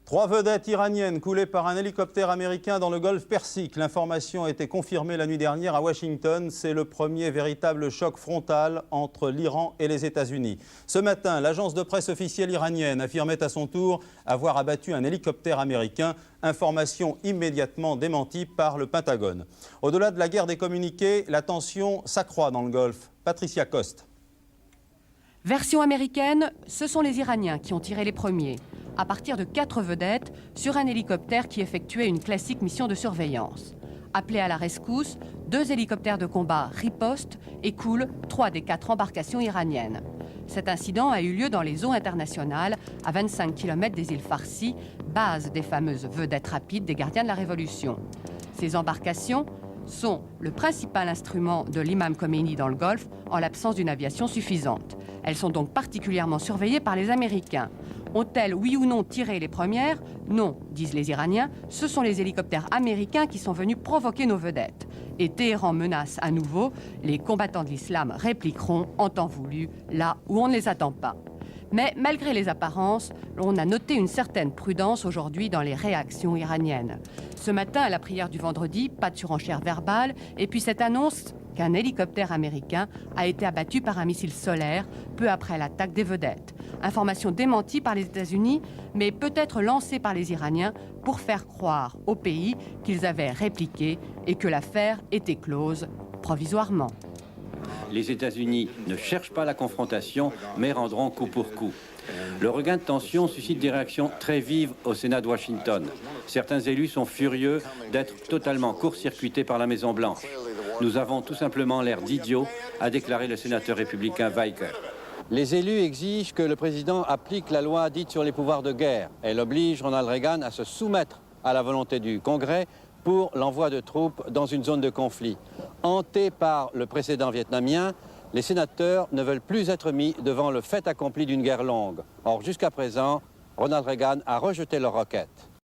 3 vedettes iraniennes coulées par un hélicoptère américain dans le golfe Persique. L'information a été confirmée la nuit dernière à Washington. C'est le premier véritable choc frontal entre l'Iran et les États-Unis. Ce matin, l'agence de presse officielle iranienne affirmait à son tour avoir abattu un hélicoptère américain. Information immédiatement démentie par le Pentagone. Au-delà de la guerre des communiqués, la tension s'accroît dans le Golfe. Patricia Coste. Version américaine, ce sont les Iraniens qui ont tiré les premiers, à partir de 4 vedettes sur un hélicoptère qui effectuait une classique mission de surveillance. Appelés à la rescousse, 2 hélicoptères de combat ripostent et coulent 3 des 4 embarcations iraniennes. Cet incident a eu lieu dans les eaux internationales, à 25 km des îles Farsi, base des fameuses vedettes rapides des gardiens de la Révolution. Ces embarcations sont le principal instrument de l'imam Khomeini dans le Golfe en l'absence d'une aviation suffisante. Elles sont donc particulièrement surveillées par les Américains. Ont-elles, oui ou non, tiré les premières? Non, disent les Iraniens, ce sont les hélicoptères américains qui sont venus provoquer nos vedettes. Et Téhéran menace à nouveau, les combattants de l'islam répliqueront en temps voulu, là où on ne les attend pas. Mais malgré les apparences, on a noté une certaine prudence aujourd'hui dans les réactions iraniennes. Ce matin, à la prière du vendredi, pas de surenchère verbale, et puis cette annonce qu'un hélicoptère américain a été abattu par un missile solaire peu après l'attaque des vedettes. Information démentie par les États-Unis, mais peut-être lancée par les Iraniens pour faire croire au pays qu'ils avaient répliqué et que l'affaire était close provisoirement. Les États-Unis ne cherchent pas la confrontation, mais rendront coup pour coup. Le regain de tension suscite des réactions très vives au Sénat de Washington. Certains élus sont furieux d'être totalement court-circuités par la Maison-Blanche. Nous avons tout simplement l'air d'idiots, a déclaré le sénateur républicain Weicker. Les élus exigent que le président applique la loi dite sur les pouvoirs de guerre. Elle oblige Ronald Reagan à se soumettre à la volonté du Congrès pour l'envoi de troupes dans une zone de conflit. Hantés par le précédent vietnamien, les sénateurs ne veulent plus être mis devant le fait accompli d'une guerre longue. Or, jusqu'à présent, Ronald Reagan a rejeté leur requête.